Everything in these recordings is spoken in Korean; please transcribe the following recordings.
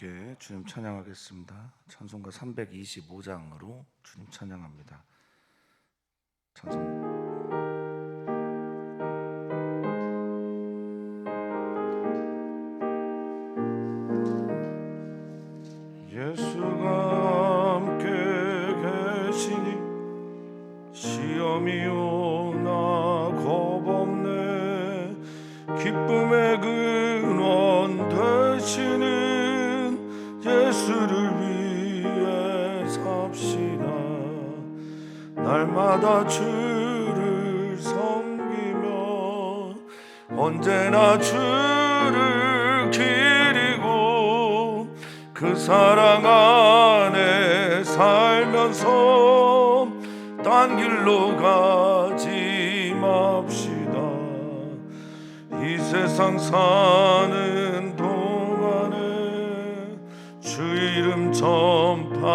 함께 주님 찬양하겠습니다. 찬송가 325장으로 주님 찬양합니다. 찬송 예수가 함께 계시니 시험이 오나 겁없네. 기쁨의 근원 되시는 예수를 위해 삽시다. 날마다 주를 섬기며 언제나 주를 기리고 그 사랑 안에 살면서 딴 길로 가지 맙시다. 이 세상 사는 동안에 주 이름 전파하면서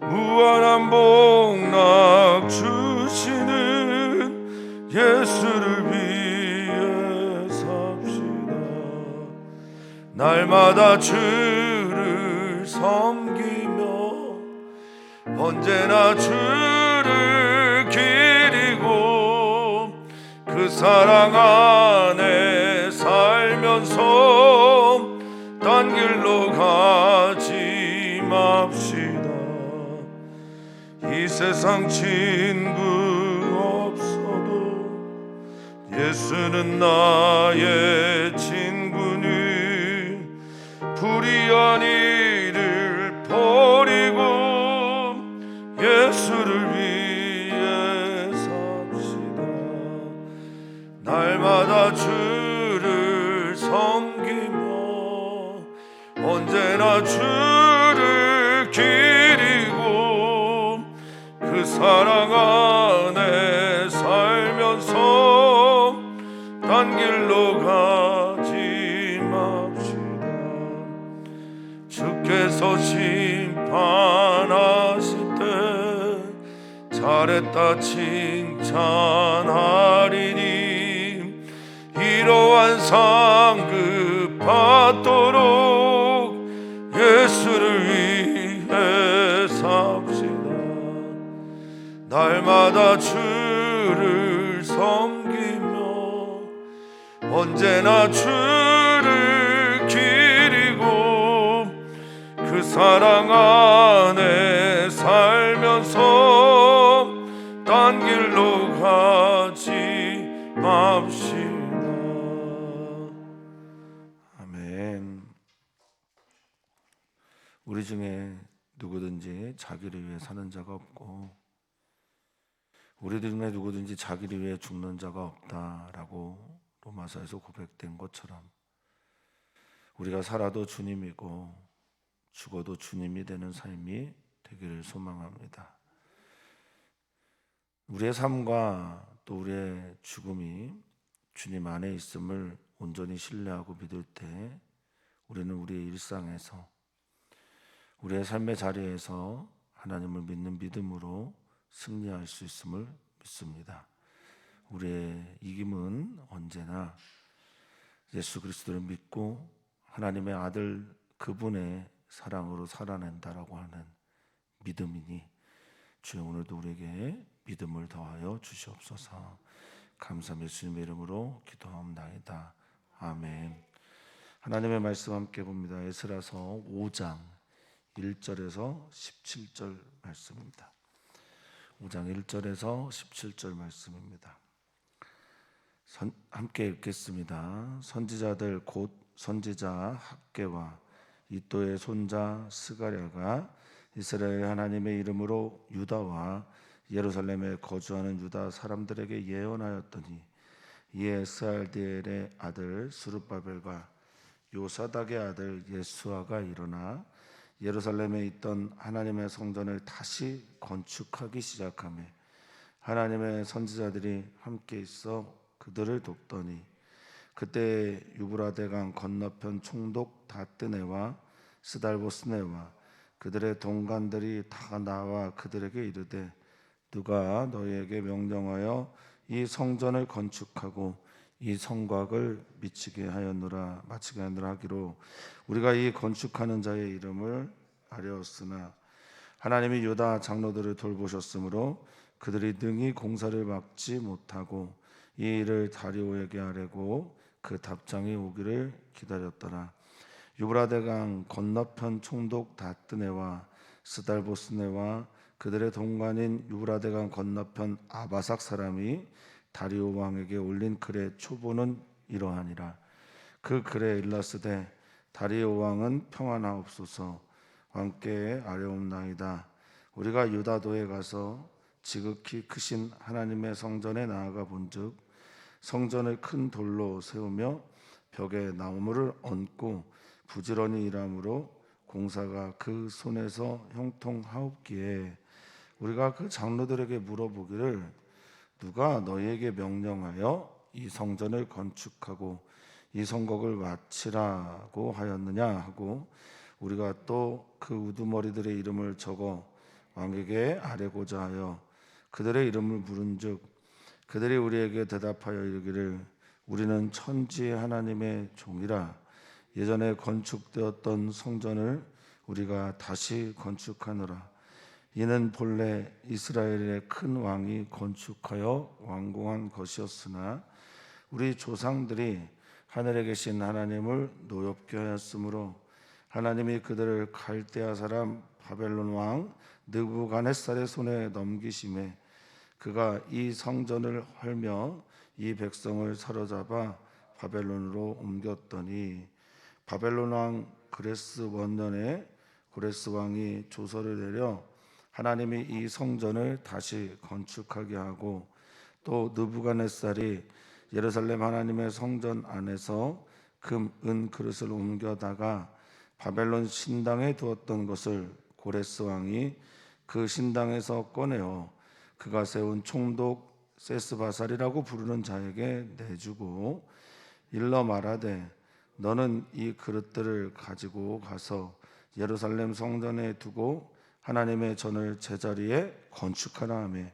무한한 복락 주시는 예수를 위해 삽시다. 날마다 주를 섬기며 언제나 주를 기리고 그 사랑 안에 살면서 딴 길로 가지 맙시다. 이 세상 친구 없어도 예수는 나의 친구니 불의한 일을 버리고 예수를 위해 삽시다. 날마다 주를 섬기며 언제나 주를 기리고 그 사랑 안에 살면서 딴 길로 가지 맙시다. 주께서 심판하실 때 잘했다 칭찬하리니 이러한 상급 받도록 예수를 위해 삽시다. 날마다 주를 섬기며 언제나 주를 기리고 그 사랑 안에 살면서 딴 길로 가지 맙시다. 아멘. 우리 중에 누구든지 자기를 위해 사는 자가 없고 우리 중에 누구든지 자기를 위해 죽는 자가 없다라고 로마서에서 고백된 것처럼 우리가 살아도 주님이고 죽어도 주님이 되는 삶이 되기를 소망합니다. 우리의 삶과 또 우리의 죽음이 주님 안에 있음을 온전히 신뢰하고 믿을 때 우리는 우리의 일상에서 우리의 삶의 자리에서 하나님을 믿는 믿음으로 승리할 수 있음을 믿습니다. 우리의 이김은 언제나 예수 그리스도를 믿고 하나님의 아들 그분의 사랑으로 살아낸다라고 하는 믿음이니 주여 오늘도 우리에게 믿음을 더하여 주시옵소서. 감사함 예수님의 이름으로 기도하옵나이다. 아멘. 하나님의 말씀 함께 봅니다. 에스라서 5장 1절에서 17절 말씀입니다. 5장 1절에서 17절 말씀입니다. 함께 읽겠습니다. 선지자들 곧 선지자 학개와 이또의 손자 스가랴가 이스라엘 하나님의 이름으로 유다와 예루살렘에 거주하는 유다 사람들에게 예언하였더니 이에 스알디엘의 아들 스룹바벨과 요사닥의 아들 예수아가 일어나 예루살렘에 있던 하나님의 성전을 다시 건축하기 시작하며 하나님의 선지자들이 함께 있어 그들을 돕더니 그때 유브라데강 건너편 총독 다뜨네와 스달보스네와 그들의 동관들이 다 나와 그들에게 이르되 누가 너희에게 명령하여 이 성전을 건축하고 이 성곽을 마치게 하였노라 하기로 우리가 이 건축하는 자의 이름을 아뢰었으나 하나님이 유다 장로들을 돌보셨으므로 그들이 능히 공사를 막지 못하고 이 일을 다리오에게 아뢰고 그 답장이 오기를 기다렸더라. 유브라데강 건너편 총독 다뜨네와 스달보스네와 그들의 동관인 유브라데강 건너편 아바삭 사람이 다리오 왕에게 올린 글의 초보는 이러하니라. 그 글에 일렀으되 다리오 왕은 평안하옵소서. 왕께 아뢰옵나이다. 우리가 유다도에 가서 지극히 크신 하나님의 성전에 나아가 본즉 성전을 큰 돌로 세우며 벽에 나무를 얹고 부지런히 일함으로 공사가 그 손에서 형통하옵기에 우리가 그 장로들에게 물어보기를 누가 너희에게 명령하여 이 성전을 건축하고 이 성곽을 마치라고 하였느냐 하고 우리가 또 그 우두머리들의 이름을 적어 왕에게 아뢰고자 하여 그들의 이름을 물은즉 그들이 우리에게 대답하여 이르기를 우리는 천지 하나님의 종이라 예전에 건축되었던 성전을 우리가 다시 건축하노라. 이는 본래 이스라엘의 큰 왕이 건축하여 완공한 것이었으나 우리 조상들이 하늘에 계신 하나님을 노엽게 하였으므로 하나님이 그들을 갈대아 사람 바벨론 왕 느부갓네살의 손에 넘기심에 그가 이 성전을 헐며 이 백성을 사로잡아 바벨론으로 옮겼더니 바벨론 왕 그레스 원년에 고레스 왕이 조서를 내려 하나님이 이 성전을 다시 건축하게 하고 또 느부갓네살이 예루살렘 하나님의 성전 안에서 금, 은 그릇을 옮겨다가 바벨론 신당에 두었던 것을 고레스 왕이 그 신당에서 꺼내어 그가 세운 총독 세스바살이라고 부르는 자에게 내주고 일러 말하되 너는 이 그릇들을 가지고 가서 예루살렘 성전에 두고 하나님의 전을 제자리에 건축하라 하며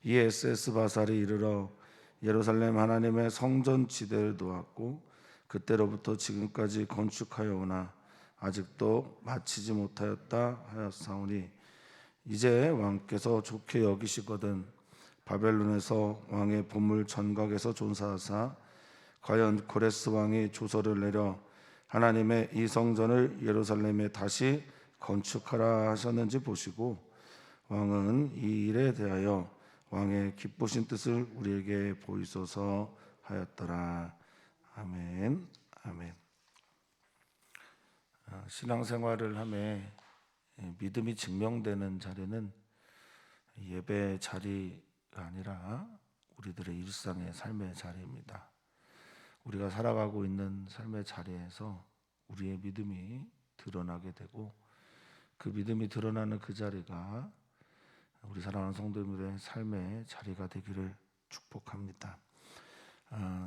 이에 세스바살이 이르러 예루살렘 하나님의 성전 지대를 놓았고 그때로부터 지금까지 건축하여 오나 아직도 마치지 못하였다 하였사오니 이제 왕께서 좋게 여기시거든 바벨론에서 왕의 보물 전각에서 존사하사 과연 고레스 왕이 조서를 내려 하나님의 이 성전을 예루살렘에 다시 건축하라 하셨는지 보시고 왕은 이 일에 대하여 왕의 기쁘신 뜻을 우리에게 보이소서 하였더라. 아멘. 아멘. 신앙생활을 하며 믿음이 증명되는 자리는 예배 자리가 아니라 우리들의 일상의 삶의 자리입니다. 우리가 살아가고 있는 삶의 자리에서 우리의 믿음이 드러나게 되고 그 믿음이 드러나는 그 자리가 우리 사랑하는 성도님들의 삶의 자리가 되기를 축복합니다.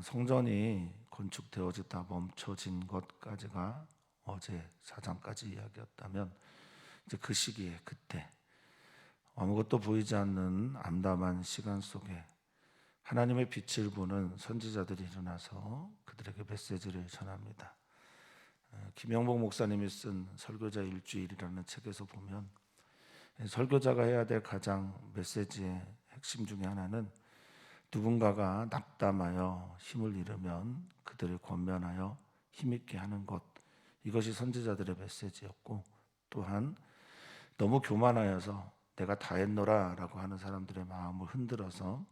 성전이 건축되어지다 멈춰진 것까지가 어제 4장까지 이야기였다면 이제 그 시기에 그때 아무것도 보이지 않는 암담한 시간 속에 하나님의 빛을 보는 선지자들이 일어나서 그들에게 메시지를 전합니다. 김영복 목사님이 쓴 설교자 일주일이라는 책에서 보면 설교자가 해야 될 가장 메시지의 핵심 중에 하나는 누군가가 낙담하여 힘을 잃으면 그들을 권면하여 힘있게 하는 것, 이것이 선지자들의 메시지였고 또한 너무 교만하여서 내가 다 했노라 라고 하는 사람들의 마음을 흔들어서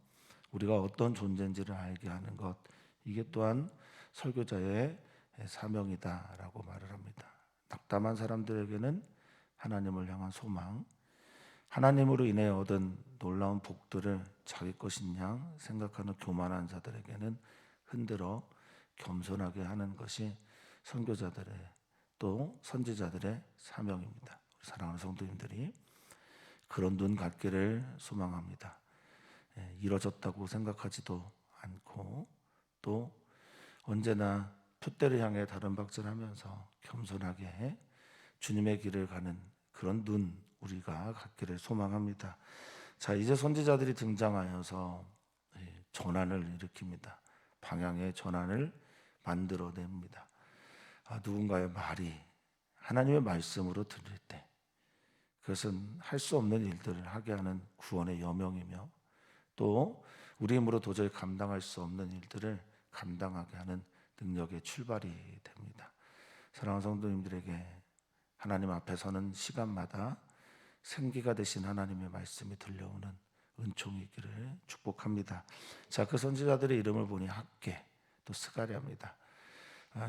우리가 어떤 존재인지를 알게 하는 것, 이게 또한 설교자의 사명이다 라고 말을 합니다. 낙담한 사람들에게는 하나님을 향한 소망, 하나님으로 인해 얻은 놀라운 복들을 자기 것인 양 생각하는 교만한 자들에게는 흔들어 겸손하게 하는 것이 선교자들의 또 선지자들의 사명입니다. 사랑하는 성도님들이 그런 눈 갖기를 소망합니다. 이뤄졌다고 생각하지도 않고 또 언제나 푯대를 향해 다른 박질하면서 겸손하게 주님의 길을 가는 그런 눈 우리가 갖기를 소망합니다. 자, 이제 선지자들이 등장하여서 전환을 일으킵니다. 방향의 전환을 만들어냅니다. 누군가의 말이 하나님의 말씀으로 들릴 때 그것은 할 수 없는 일들을 하게 하는 구원의 여명이며 또 우리 힘으로 도저히 감당할 수 없는 일들을 감당하게 하는 능력의 출발이 됩니다. 사랑하는 성도님들에게 하나님 앞에 서는 시간마다 생기가 되신 하나님의 말씀이 들려오는 은총이 있기를 축복합니다. 자, 그 선지자들의 이름을 보니 학개 또 스가랴입니다.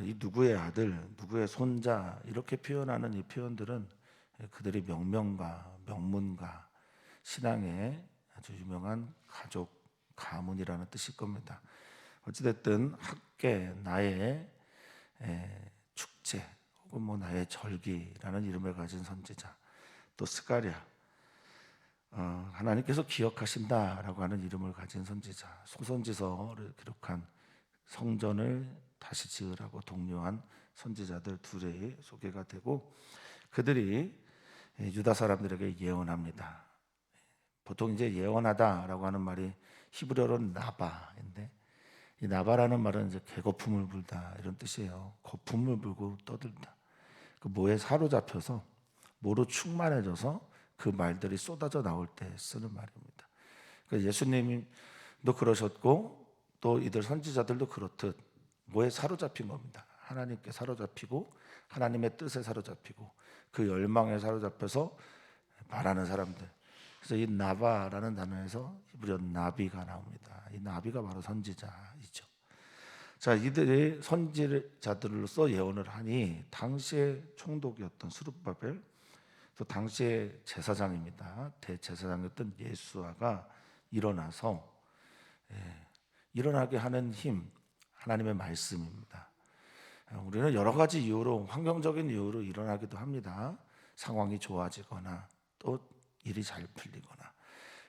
이 누구의 아들, 누구의 손자 이렇게 표현하는 이 표현들은 그들이 명명가, 명문가, 신앙의 아주 유명한 가족, 가문이라는 뜻일 겁니다. 어찌됐든 학개, 나의 축제 혹은 뭐 나의 절기라는 이름을 가진 선지자, 또 스가랴, 하나님께서 기억하신다라고 하는 이름을 가진 선지자, 소선지서를 기록한 성전을 다시 지으라고 독려한 선지자들 둘이 소개가 되고 그들이 유다 사람들에게 예언합니다. 보통 이제 예언하다라고 하는 말이 히브리어로는 나바인데 이 나바라는 말은 이제 개거품을 불다 이런 뜻이에요. 거품을 불고 떠들다. 그 뭐에 사로잡혀서 뭐로 충만해져서 그 말들이 쏟아져 나올 때 쓰는 말입니다. 그러니까 예수님도 그러셨고 또 이들 선지자들도 그렇듯 뭐에 사로잡힌 겁니다. 하나님께 사로잡히고 하나님의 뜻에 사로잡히고 그 열망에 사로잡혀서 말하는 사람들. 그래서 이 나바라는 단어에서 히브리어 나비가 나옵니다. 이 나비가 바로 선지자이죠. 자, 이들이 선지자들로서 예언을 하니 당시의 총독이었던 스룹바벨 또 당시의 제사장입니다. 대제사장이었던 예수아가 일어나서 일어나게 하는 힘 하나님의 말씀입니다. 우리는 여러 가지 이유로 환경적인 이유로 일어나기도 합니다. 상황이 좋아지거나 또 일이 잘 풀리거나.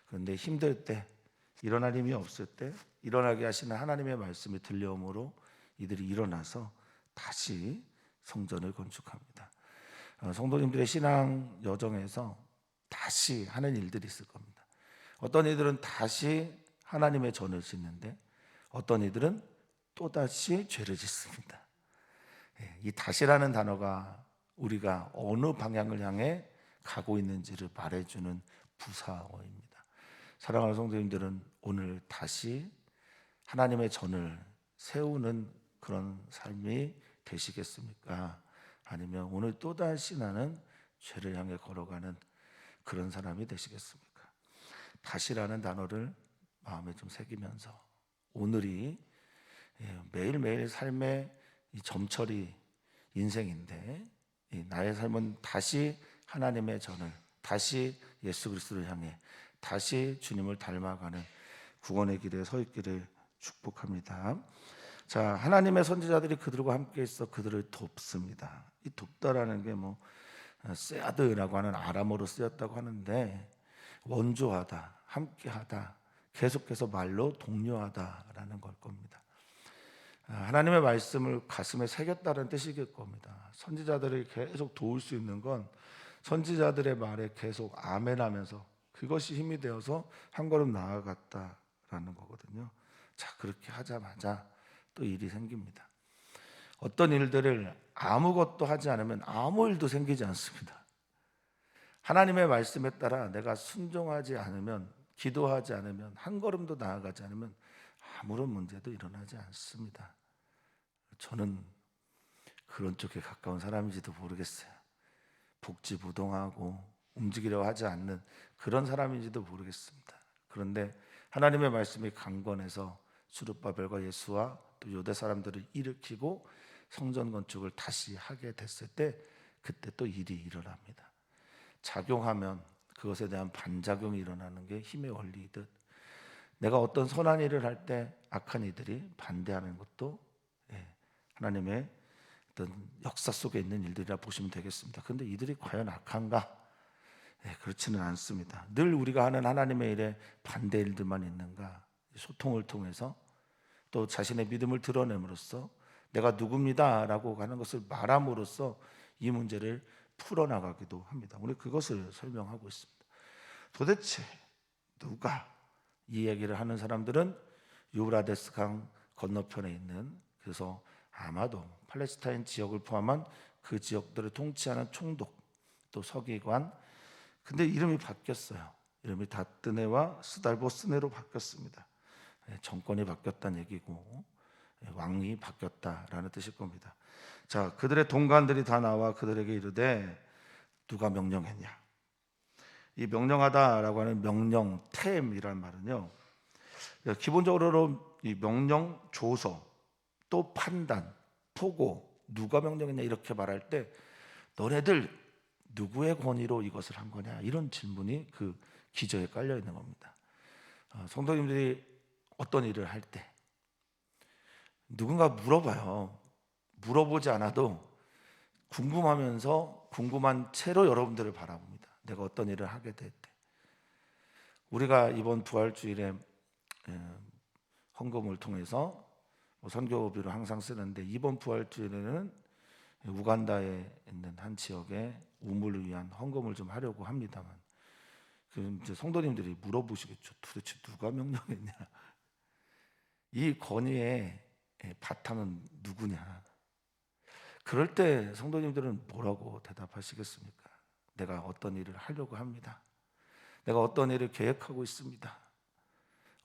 그런데 힘들 때 일어날 힘이 없을 때 일어나게 하시는 하나님의 말씀이 들려오므로 이들이 일어나서 다시 성전을 건축합니다. 성도님들의 신앙 여정에서 다시 하는 일들이 있을 겁니다. 어떤 이들은 다시 하나님의 전을 짓는데 어떤 이들은 또다시 죄를 짓습니다. 이 다시라는 단어가 우리가 어느 방향을 향해 가고 있는지를 말해주는 부사어입니다. 사랑하는 성도님들은 오늘 다시 하나님의 전을 세우는 그런 삶이 되시겠습니까? 아니면 오늘 또다시 나는 죄를 향해 걸어가는 그런 사람이 되시겠습니까? 다시라는 단어를 마음에 좀 새기면서 오늘이 매일매일 삶의 이 점처리 인생인데 나의 삶은 다시 하나님의 전을 다시 예수 그리스도를 향해 다시 주님을 닮아가는 구원의 길에 서 있기를 축복합니다. 자, 하나님의 선지자들이 그들과 함께 있어 그들을 돕습니다. 이 돕다라는 게 뭐 세아드라고 하는 아람어로 쓰였다고 하는데 원조하다, 함께하다, 계속해서 말로 독려하다라는 걸 겁니다. 하나님의 말씀을 가슴에 새겼다는 뜻이길 겁니다. 선지자들을 계속 도울 수 있는 건 선지자들의 말에 계속 아멘하면서 그것이 힘이 되어서 한 걸음 나아갔다라는 거거든요. 자, 그렇게 하자마자 또 일이 생깁니다. 어떤 일들을 아무것도 하지 않으면 아무 일도 생기지 않습니다. 하나님의 말씀에 따라 내가 순종하지 않으면, 기도하지 않으면, 한 걸음도 나아가지 않으면 아무런 문제도 일어나지 않습니다. 저는 그런 쪽에 가까운 사람인지도 모르겠어요. 복지부동하고 움직이려고 하지 않는 그런 사람인지도 모르겠습니다. 그런데 하나님의 말씀이 강건해서 스룹바벨과 예수와 또 유대 사람들을 일으키고 성전 건축을 다시 하게 됐을 때 그때 또 일이 일어납니다. 작용하면 그것에 대한 반작용이 일어나는 게 힘의 원리이듯 내가 어떤 선한 일을 할 때 악한 이들이 반대하는 것도 하나님의 어떤 역사 속에 있는 일들이라 보시면 되겠습니다. 그런데 이들이 과연 악한가? 그렇지는 않습니다. 늘 우리가 하는 하나님의 일에 반대 일들만 있는가? 소통을 통해서 또 자신의 믿음을 드러냄으로써 내가 누굽니다 라고 하는 것을 말함으로써 이 문제를 풀어나가기도 합니다. 우리 그것을 설명하고 있습니다. 도대체 누가 이 얘기를 하는 사람들은 유브라데스 강 건너편에 있는, 그래서 아마도 팔레스타인 지역을 포함한 그 지역들을 통치하는 총독, 또 서기관, 근데 이름이 바뀌었어요. 이름이 다뜨네와 스달보스네로 바뀌었습니다. 정권이 바뀌었다는 얘기고 왕이 바뀌었다라는 뜻일 겁니다. 자, 그들의 동관들이 다 나와 그들에게 이르되 누가 명령했냐? 이 명령하다라고 하는 명령템이란 말은요, 기본적으로 이 명령 조서, 또 판단, 포고, 누가 명령했냐 이렇게 말할 때 너네들 누구의 권위로 이것을 한 거냐, 이런 질문이 그 기저에 깔려 있는 겁니다. 성도님들이 어떤 일을 할 때 누군가 물어봐요. 물어보지 않아도 궁금하면서 궁금한 채로 여러분들을 바라봅니다. 내가 어떤 일을 하게 될 때. 우리가 이번 부활주일에 헌금을 통해서 선교비로 항상 쓰는데, 이번 부활주일에는 우간다에 있는 한 지역에 우물을 위한 헌금을 좀 하려고 합니다만, 이제 성도님들이 물어보시겠죠. 도대체 누가 명령했냐? 이 권위의 바탕은 누구냐? 그럴 때 성도님들은 뭐라고 대답하시겠습니까? 내가 어떤 일을 하려고 합니다. 내가 어떤 일을 계획하고 있습니다.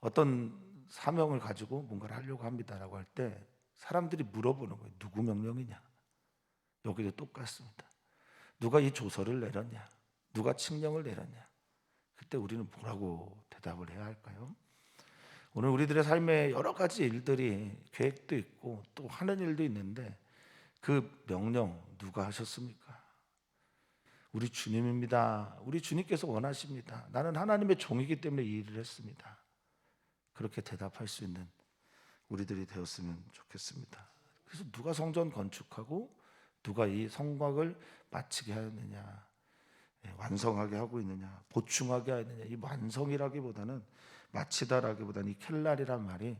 어떤 사명을 가지고 뭔가를 하려고 합니다라고 할 때 사람들이 물어보는 거예요. 누구 명령이냐? 여기도 똑같습니다. 누가 이 조서를 내렸냐? 누가 칙령을 내렸냐? 그때 우리는 뭐라고 대답을 해야 할까요? 오늘 우리들의 삶에 여러 가지 일들이 계획도 있고 또 하는 일도 있는데, 그 명령 누가 하셨습니까? 우리 주님입니다. 우리 주님께서 원하십니다. 나는 하나님의 종이기 때문에 이 일을 했습니다. 그렇게 대답할 수 있는 우리들이 되었으면 좋겠습니다. 그래서 누가 성전 건축하고 누가 이 성곽을 마치게 하였느냐, 완성하게 하고 있느냐, 보충하게 하느냐, 이 완성이라기보다는, 마치다라기보다는 이 켈랄이란 말이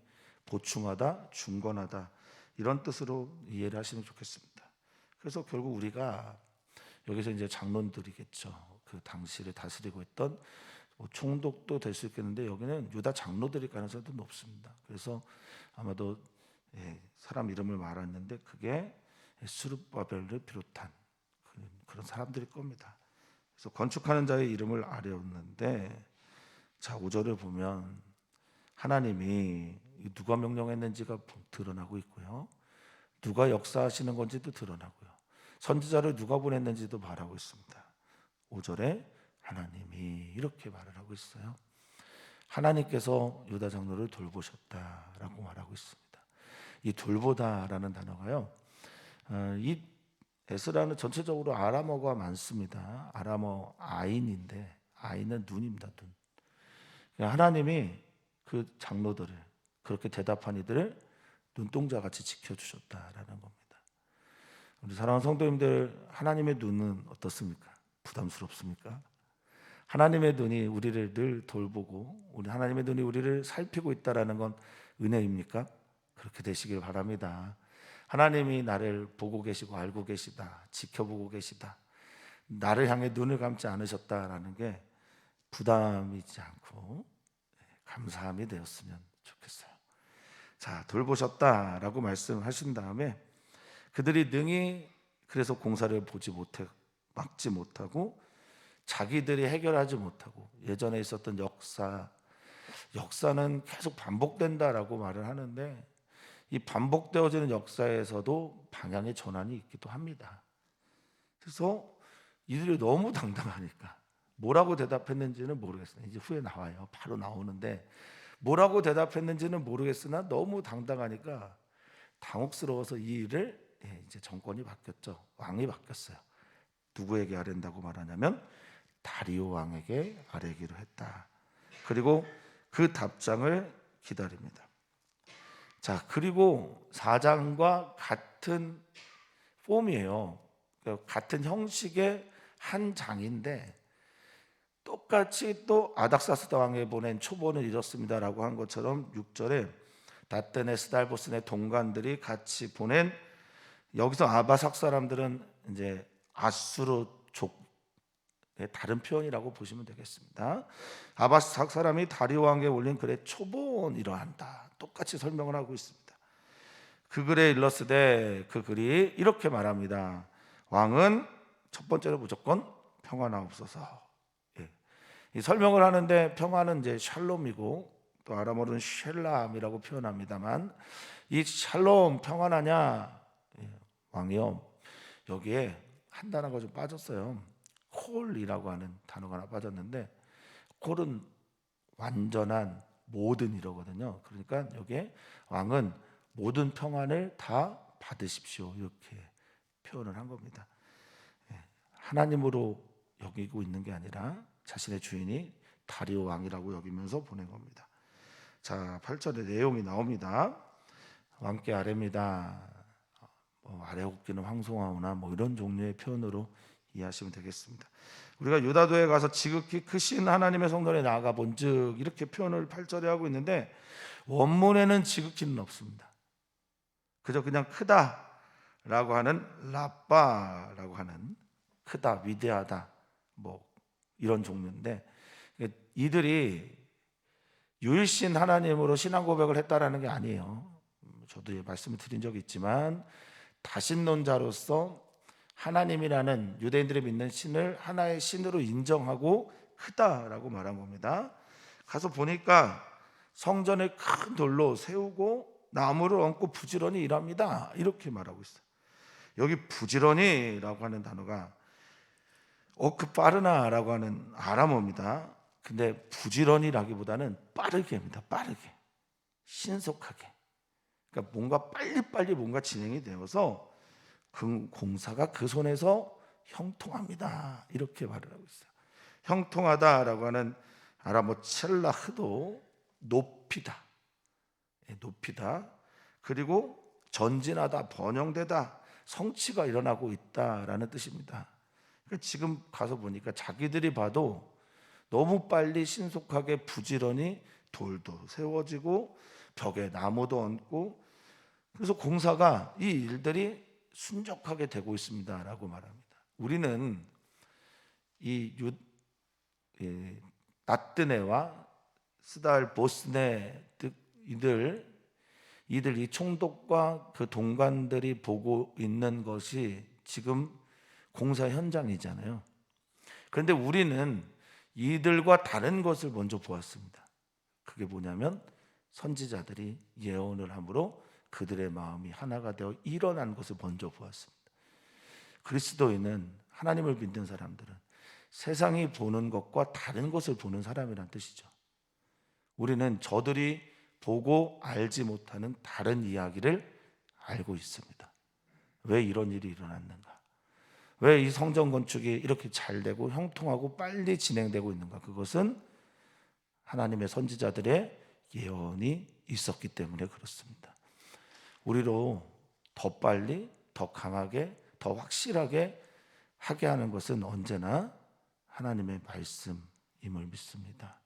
보충하다, 중건하다, 이런 뜻으로 이해를 하시면 좋겠습니다. 그래서 결국 우리가 여기서 이제 장로들이겠죠. 그 당시를 다스리고 있던 총독도 될 수 있겠는데, 여기는 유다 장로들일 가능성도 높습니다. 그래서 아마도 사람 이름을 말했는데 그게 스룹바벨을 비롯한 그런 사람들일 겁니다. 그래서 건축하는 자의 이름을 아뢰었는데, 자 5절을 보면 하나님이 누가 명령했는지가 드러나고 있고요, 누가 역사하시는 건지도 드러나고요, 선지자를 누가 보냈는지도 말하고 있습니다. 5절에 하나님이 이렇게 말을 하고 있어요. 하나님께서 유다 장로를 돌보셨다라고 말하고 있습니다. 이 돌보다라는 단어가요, 이 에스라는 전체적으로 아람어가 많습니다. 아람어 아인인데, 아인은 눈입니다. 눈. 하나님이 그 장로들을, 그렇게 대답한 이들을 눈동자같이 지켜주셨다라는 겁니다. 우리 사랑하는 성도님들, 하나님의 눈은 어떻습니까? 부담스럽습니까? 하나님의 눈이 우리를 늘 돌보고, 우리 하나님의 눈이 우리를 살피고 있다라는 건 은혜입니까? 그렇게 되시길 바랍니다. 하나님이 나를 보고 계시고 알고 계시다, 지켜보고 계시다, 나를 향해 눈을 감지 않으셨다라는 게 부담이지 않고 감사함이 되었으면 좋겠어요. 자, 돌보셨다라고 말씀하신 다음에 그들이 능히 그래서 공사를 막지 못하고, 자기들이 해결하지 못하고, 예전에 있었던 역사는 계속 반복된다라고 말을 하는데, 이 반복되어지는 역사에서도 방향의 전환이 있기도 합니다. 그래서 이들이 너무 당당하니까 뭐라고 대답했는지는 모르겠어요. 이제 후에 나와요. 바로 나오는데 뭐라고 대답했는지는 모르겠으나 너무 당당하니까 당혹스러워서 이 일을, 이제 정권이 바뀌었죠. 왕이 바뀌었어요. 누구에게 아랜다고 말하냐면 다리오 왕에게 아뢰기로 했다. 그리고 그 답장을 기다립니다. 자, 그리고 4장과 같은 폼이에요. 그러니까 같은 형식의 한 장인데, 똑같이 또 아닥사스다 왕에 보낸 초본을 이뤘습니다라고 한 것처럼 6절에 다떼네 스달보스네 동관들이 같이 보낸, 여기서 아바삭 사람들은 이제 아수르 족의 다른 표현이라고 보시면 되겠습니다. 아바삭 사람이 다리오 왕에게 올린 글에 초본이라 한다, 똑같이 설명을 하고 있습니다. 그 글에 일렀으되 그 글이 이렇게 말합니다. 왕은 첫 번째로 무조건 평안하옵소서. 예. 이 설명을 하는데 평안은 이제 샬롬이고 또 아람어로는 쉘람이라고 표현합니다만 이 샬롬 평안하냐? 예. 왕이요. 여기에 한 단어가 좀 빠졌어요. 콜이라고 하는 단어가 하나 빠졌는데 콜은 완전한 모든 이러거든요. 그러니까 여기에 왕은 모든 평안을 다 받으십시오 이렇게 표현을 한 겁니다. 하나님으로 여기고 있는 게 아니라 자신의 주인이 다리오 왕이라고 여기면서 보낸 겁니다. 자, 8절에 내용이 나옵니다. 왕께 아뢰입니다. 아래 곱기는 황송하오나 이런 종류의 표현으로 이해하시면 되겠습니다. 우리가 유다도에 가서 지극히 크신 하나님의 성전에 나아가 본즉 이렇게 표현을 8절에 하고 있는데 원문에는 지극히는 없습니다. 그저 그냥 크다라고 하는 라빠라고 하는 크다, 위대하다 이런 종류인데 이들이 유일신 하나님으로 신앙 고백을 했다라는 게 아니에요. 저도 말씀을 드린 적이 있지만 다신론자로서 하나님이라는 유대인들이 믿는 신을 하나의 신으로 인정하고 크다라고 말한 겁니다. 가서 보니까 성전을 큰 돌로 세우고 나무를 얹고 부지런히 일합니다. 이렇게 말하고 있어요. 여기 부지런히라고 하는 단어가 오크파르나라고 하는 아람어입니다. 근데 부지런히라기보다는 빠르게입니다. 빠르게, 신속하게. 그러니까 뭔가 빨리빨리 뭔가 진행이 되어서 그 공사가 그 손에서 형통합니다. 이렇게 말을 하고 있어요. 형통하다라고 하는 아람어 첼라흐도 높이다, 높이다. 그리고 전진하다, 번영되다, 성취가 일어나고 있다라는 뜻입니다. 그러니까 지금 가서 보니까 자기들이 봐도 너무 빨리 신속하게 부지런히 돌도 세워지고 벽에 나무도 얹고 그래서 공사가 이 일들이 순적하게 되고 있습니다라고 말합니다. 우리는 이 나뜨네와 스달 보스네 이들 이 총독과 그 동관들이 보고 있는 것이 지금 공사 현장이잖아요. 그런데 우리는 이들과 다른 것을 먼저 보았습니다. 그게 뭐냐면 선지자들이 예언을 함으로 그들의 마음이 하나가 되어 일어난 것을 먼저 보았습니다. 그리스도인은 하나님을 믿는 사람들은 세상이 보는 것과 다른 것을 보는 사람이란 뜻이죠. 우리는 저들이 보고 알지 못하는 다른 이야기를 알고 있습니다. 왜 이런 일이 일어났는가? 왜 이 성전 건축이 이렇게 잘 되고 형통하고 빨리 진행되고 있는가? 그것은 하나님의 선지자들의 예언이 있었기 때문에 그렇습니다. 우리로 더 빨리, 더 강하게, 더 확실하게 하게 하는 것은 언제나 하나님의 말씀임을 믿습니다.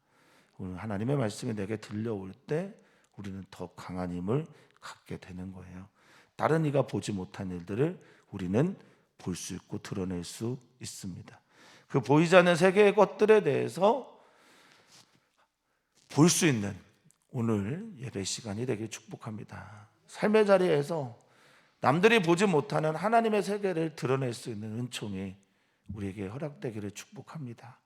오늘 하나님의 말씀이 내게 들려올 때 우리는 더 강한 힘을 갖게 되는 거예요. 다른 이가 보지 못한 일들을 우리는 볼 수 있고 드러낼 수 있습니다. 그 보이지 않는 세계의 것들에 대해서 볼 수 있는 오늘 예배 시간이 되길 축복합니다. 삶의 자리에서 남들이 보지 못하는 하나님의 세계를 드러낼 수 있는 은총이 우리에게 허락되기를 축복합니다.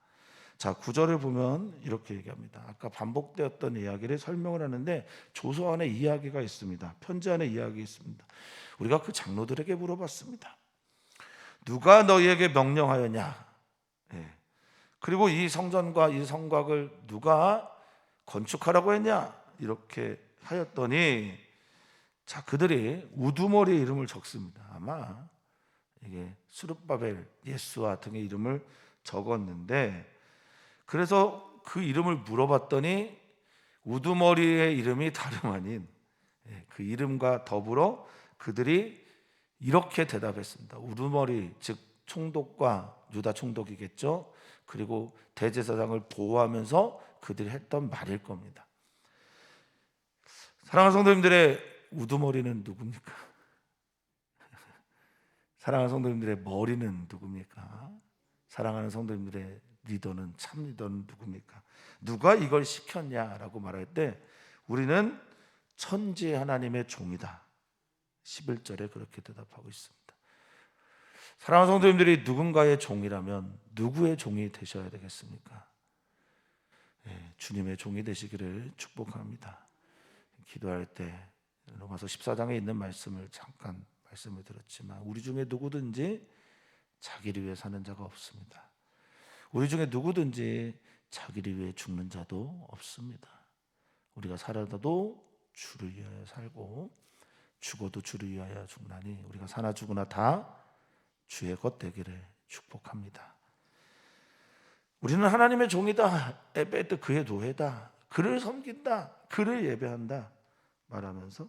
자, 9절을 보면 이렇게 얘기합니다. 아까 반복되었던 이야기를 설명을 하는데 조서 안에 이야기가 있습니다. 편지 안에 이야기 있습니다. 우리가 그 장로들에게 물어봤습니다. 누가 너희에게 명령하였냐? 그리고 이 성전과 이 성곽을 누가 건축하라고 했냐? 이렇게 하였더니 자, 그들이 우두머리의 이름을 적습니다. 아마 이게 수룹바벨, 예수와 등의 이름을 적었는데 그래서 그 이름을 물어봤더니 우두머리의 이름이 다름 아닌 그 이름과 더불어 그들이 이렇게 대답했습니다. 우두머리, 즉 총독과 유다 총독이겠죠. 그리고 대제사장을 보호하면서 그들이 했던 말일 겁니다. 사랑하는 성도님들의 우두머리는 누굽니까? 사랑하는 성도님들의 머리는 누굽니까? 사랑하는 성도님들의 리더는 참 리더는 누굽니까? 누가 이걸 시켰냐라고 말할 때 우리는 천지 하나님의 종이다. 11절에 그렇게 대답하고 있습니다. 사랑하는 성도님들이 누군가의 종이라면 누구의 종이 되셔야 되겠습니까? 주님의 종이 되시기를 축복합니다. 기도할 때 로마서 14장에 있는 말씀을 잠깐 말씀을 드렸지만, 우리 중에 누구든지 자기를 위해 사는 자가 없습니다. 우리 중에 누구든지 자기를 위해 죽는 자도 없습니다. 우리가 살아도 주를 위하여 살고 죽어도 주를 위하여 죽나니 우리가 사나 죽으나 다 주의 것 되기를 축복합니다. 우리는 하나님의 종이다, 에베드 그의 노예다, 그를 섬긴다, 그를 예배한다 말하면서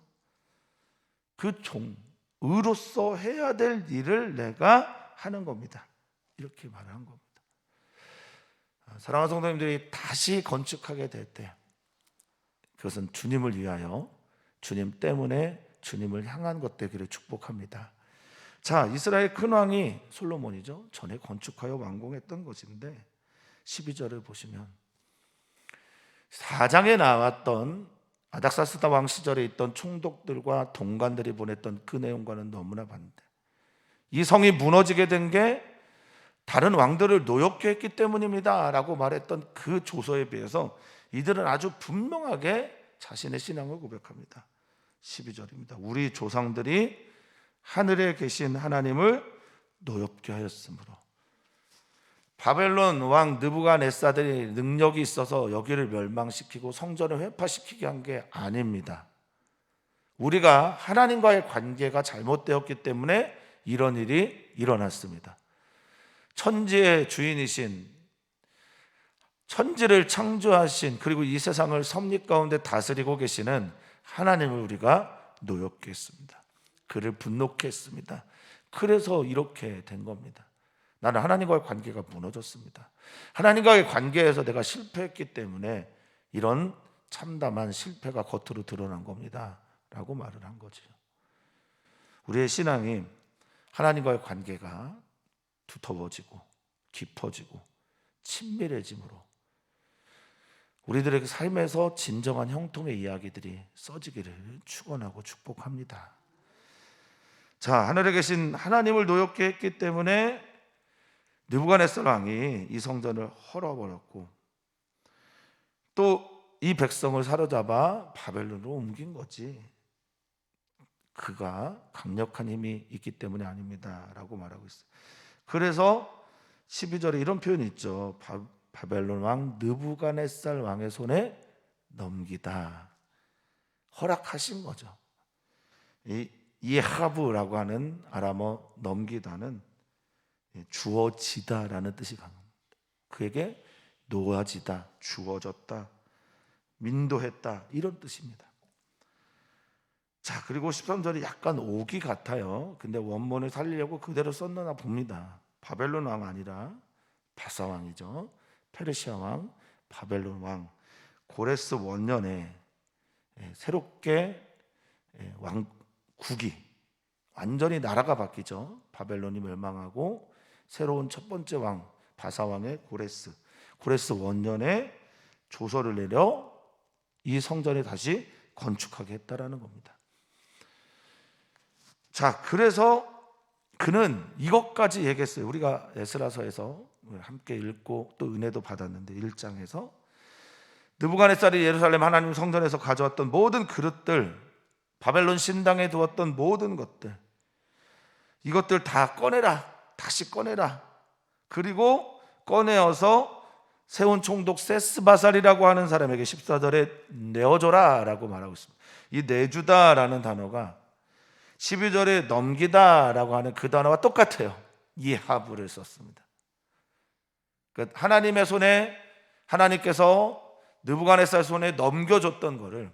그 종으로서 해야 될 일을 내가 하는 겁니다. 이렇게 말한 겁니다. 사랑하는 성도님들이 다시 건축하게 될 때 그것은 주님을 위하여, 주님 때문에 주님을 향한 것 되기를 축복합니다. 자, 이스라엘 큰 왕이 솔로몬이죠. 전에 건축하여 완공했던 것인데 12절을 보시면 4장에 나왔던 아닥사스다 왕 시절에 있던 총독들과 동관들이 보냈던 그 내용과는 너무나 반대. 이 성이 무너지게 된 게 다른 왕들을 노엽게 했기 때문입니다 라고 말했던 그 조서에 비해서 이들은 아주 분명하게 자신의 신앙을 고백합니다. 12절입니다. 우리 조상들이 하늘에 계신 하나님을 노엽게 하였으므로. 바벨론 왕 느부갓네살이 능력이 있어서 여기를 멸망시키고 성전을 회파시키게 한 게 아닙니다. 우리가 하나님과의 관계가 잘못되었기 때문에 이런 일이 일어났습니다. 천지의 주인이신, 천지를 창조하신, 그리고 이 세상을 섭리 가운데 다스리고 계시는 하나님을 우리가 노엽게 했습니다. 그를 분노케 했습니다. 그래서 이렇게 된 겁니다. 나는 하나님과의 관계가 무너졌습니다. 하나님과의 관계에서 내가 실패했기 때문에 이런 참담한 실패가 겉으로 드러난 겁니다 라고 말을 한 거죠. 우리의 신앙이 하나님과의 관계가 두터워지고 깊어지고 친밀해짐으로 우리들의 삶에서 진정한 형통의 이야기들이 써지기를 축원하고 축복합니다. 자, 하늘에 계신 하나님을 노엽게 했기 때문에 느부갓네살 왕이 이 성전을 헐어버렸고 또 이 백성을 사로잡아 바벨론으로 옮긴 거지. 그가 강력한 힘이 있기 때문이 아닙니다 라고 말하고 있어요. 그래서 12절에 이런 표현이 있죠. 바벨론 왕 느부갓네살 왕의 손에 넘기다. 허락하신 거죠. 이 예하브라고 하는 아람어 넘기다는 주어지다라는 뜻이 강합니다. 그에게 놓아지다, 주어졌다, 민도했다 이런 뜻입니다. 자, 그리고 13절이 약간 오기 같아요. 근데 원문을 살리려고 그대로 썼나 봅니다. 바벨론 왕 아니라 바사 왕이죠. 페르시아 왕, 바벨론 왕 고레스 원년에 새롭게 왕국이 완전히 나라가 바뀌죠. 바벨론이 멸망하고 새로운 첫 번째 왕 바사 왕의 고레스 원년에 조서를 내려 이 성전을 다시 건축하게 했다라는 겁니다. 자, 그래서 그는 이것까지 얘기했어요. 우리가 에스라서에서 함께 읽고 또 은혜도 받았는데 1장에서 느부갓네살이 예루살렘 하나님 성전에서 가져왔던 모든 그릇들, 바벨론 신당에 두었던 모든 것들, 이것들 다 꺼내라, 다시 꺼내라. 그리고 꺼내어서 세운 총독 세스바살이라고 하는 사람에게 14절에 내어줘라 라고 말하고 있습니다. 이 내주다라는 단어가 12절에 넘기다라고 하는 그 단어와 똑같아요. 예하브를 썼습니다. 하나님의 손에, 하나님께서 느부갓네살 손에 넘겨줬던 거를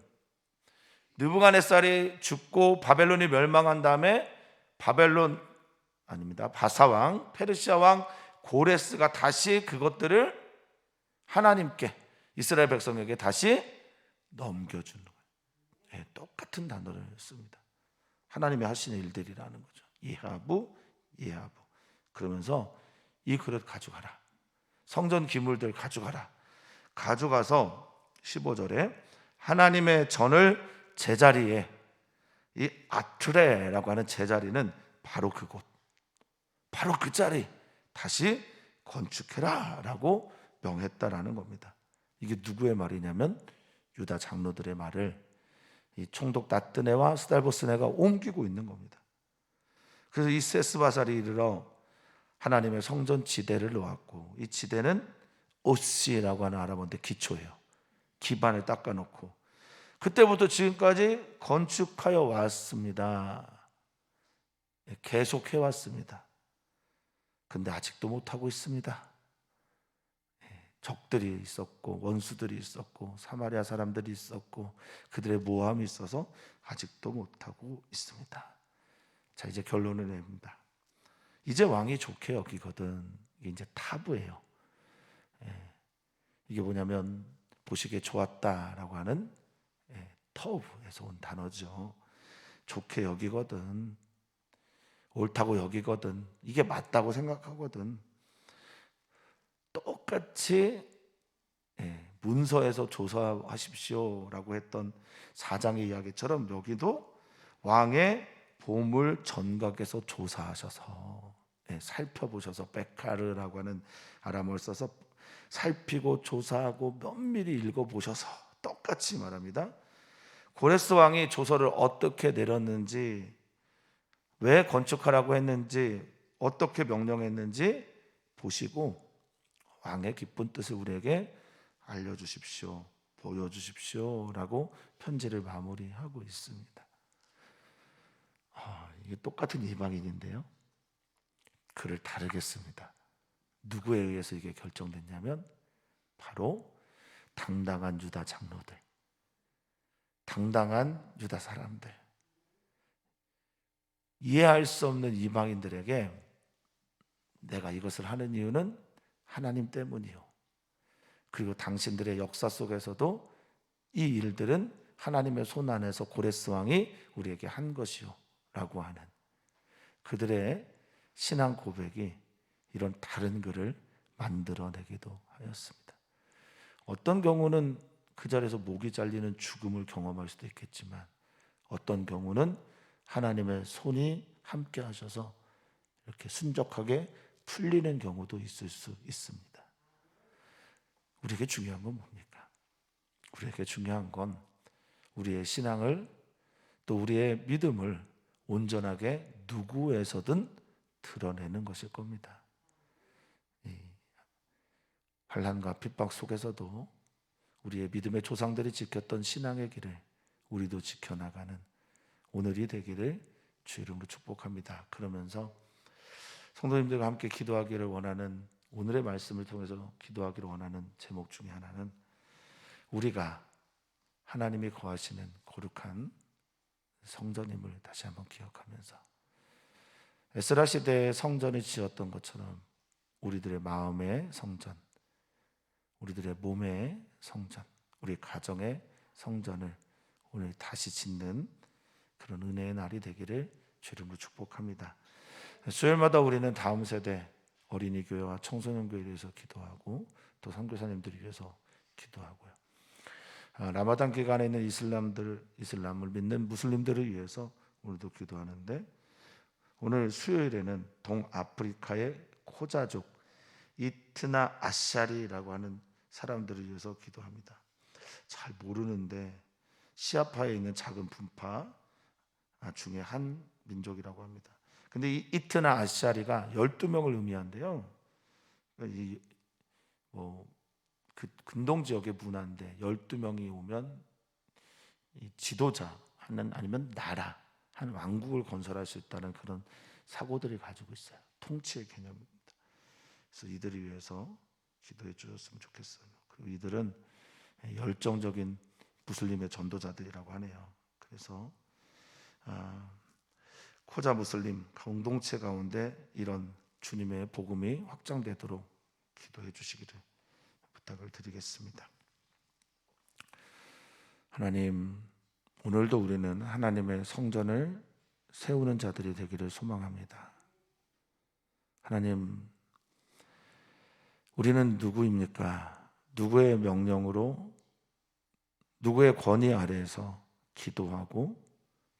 느부갓네살이 죽고 바벨론이 멸망한 다음에 바사왕, 페르시아 왕 고레스가 다시 그것들을 하나님께, 이스라엘 백성에게 다시 넘겨주는 거예요. 똑같은 단어를 씁니다. 하나님이 하시는 일들이라는 거죠. 예하브. 그러면서 이 그릇 가져가라. 성전 기물들 가져가라. 가져가서 15절에 하나님의 전을 제자리에 이 아트레라고 하는 제자리는 바로 그곳, 바로 그 자리 다시 건축해라 라고 명했다라는 겁니다. 이게 누구의 말이냐면 유다 장로들의 말을 이 총독 다뜨네와 스달보스네가 옮기고 있는 겁니다. 그래서 이 세스바살이 이르러 하나님의 성전 지대를 놓았고, 이 지대는 오시라고 하는 아람어인데 기초예요. 기반을 닦아놓고 그때부터 지금까지 건축하여 왔습니다. 계속 해왔습니다. 근데 아직도 못하고 있습니다. 적들이 있었고 원수들이 있었고 사마리아 사람들이 있었고 그들의 모함이 있어서 아직도 못하고 있습니다. 자, 이제 결론을 냅니다. 이제 왕이 좋게 여기거든. 이게 이제 타부예요. 이게 뭐냐면 보시기에 좋았다라고 하는 터브에서 온 단어죠. 좋게 여기거든, 옳다고 여기거든, 이게 맞다고 생각하거든. 똑같이 문서에서 조사하십시오라고 했던 사장의 이야기처럼 여기도 왕의 보물 전각에서 조사하셔서 살펴보셔서 베카르라고 하는 아람어를 써서 살피고 조사하고 면밀히 읽어보셔서 똑같이 말합니다. 고레스 왕이 조서를 어떻게 내렸는지, 왜 건축하라고 했는지, 어떻게 명령했는지 보시고 왕의 기쁜 뜻을 우리에게 알려주십시오, 보여주십시오 라고 편지를 마무리하고 있습니다. 이게 똑같은 이방인인데요, 그를 다르게 씁니다. 누구에 의해서 이게 결정됐냐면 바로 당당한 유다 장로들, 당당한 유다 사람들, 이해할 수 없는 이방인들에게 내가 이것을 하는 이유는 하나님 때문이요, 그리고 당신들의 역사 속에서도 이 일들은 하나님의 손 안에서 고레스 왕이 우리에게 한 것이요 라고 하는 그들의 신앙 고백이 이런 다른 글을 만들어내기도 하였습니다. 어떤 경우는 그 자리에서 목이 잘리는 죽음을 경험할 수도 있겠지만 어떤 경우는 하나님의 손이 함께 하셔서 이렇게 순적하게 풀리는 경우도 있을 수 있습니다. 우리에게 중요한 건 뭡니까? 우리에게 중요한 건 우리의 신앙을, 또 우리의 믿음을 온전하게 누구에서든 드러내는 것일 겁니다. 환난과 핍박 속에서도 우리의 믿음의 조상들이 지켰던 신앙의 길을 우리도 지켜나가는 오늘이 되기를 주 이름으로 축복합니다. 그러면서 성도님들과 함께 기도하기를 원하는, 오늘의 말씀을 통해서 기도하기를 원하는 제목 중에 하나는 우리가 하나님이 거하시는 거룩한 성전임을 다시 한번 기억하면서 에스라 시대에 성전이 지었던 것처럼 우리들의 마음의 성전, 우리들의 몸의 성전, 우리 가정의 성전을 오늘 다시 짓는 그런 은혜의 날이 되기를 주 이름으로 축복합니다. 수요일마다 우리는 다음 세대 어린이 교회와 청소년 교회를 위해서 기도하고 또 선교사님들을 위해서 기도하고요. 라마단 기간에 있는 이슬람을 믿는 무슬림들을 위해서 오늘도 기도하는데, 오늘 수요일에는 동아프리카의 코자족 이트나 아샤리라고 하는 사람들을 위해서 기도합니다. 잘 모르는데 시아파에 있는 작은 분파 중에 한 민족이라고 합니다. 근데 이 이트나 아샤리가 12명을 의미한대요. 그 근동 지역의 문화인데 12명이 오면 이 지도자 아니면 나라 한 왕국을 건설할 수 있다는 그런 사고들을 가지고 있어요. 통치의 개념입니다. 그래서 이들을 위해서 기도해 주셨으면 좋겠어요. 그리고 이들은 열정적인 무슬림의 전도자들이라고 하네요. 그래서 코자 무슬림 공동체 가운데 이런 주님의 복음이 확장되도록 기도해 주시기를 부탁을 드리겠습니다. 하나님, 오늘도 우리는 하나님의 성전을 세우는 자들이 되기를 소망합니다. 하나님, 우리는 누구입니까? 누구의 명령으로, 누구의 권위 아래에서 기도하고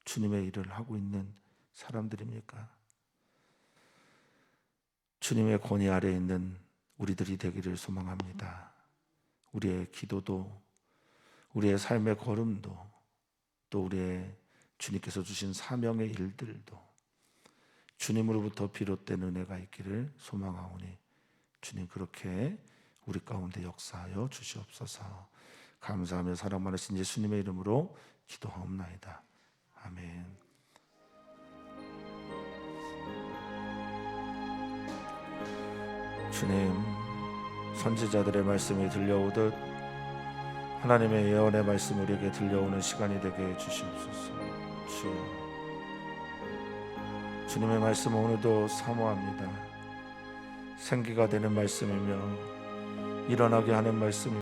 주님의 일을 하고 있는 사람들입니까? 주님의 권위 아래에 있는 우리들이 되기를 소망합니다. 우리의 기도도, 우리의 삶의 걸음도, 또 우리의 주님께서 주신 사명의 일들도 주님으로부터 비롯된 은혜가 있기를 소망하오니 주님 그렇게 우리 가운데 역사하여 주시옵소서. 감사하며 사랑 많으신 예수님의 이름으로 기도하옵나이다. 아멘. 주님, 선지자들의 말씀이 들려오듯 하나님의 예언의 말씀 우리에게 들려오는 시간이 되게 해주시옵소서. 주여, 주님의 말씀 오늘도 사모합니다. 생기가 되는 말씀이며 일어나게 하는 말씀입니다.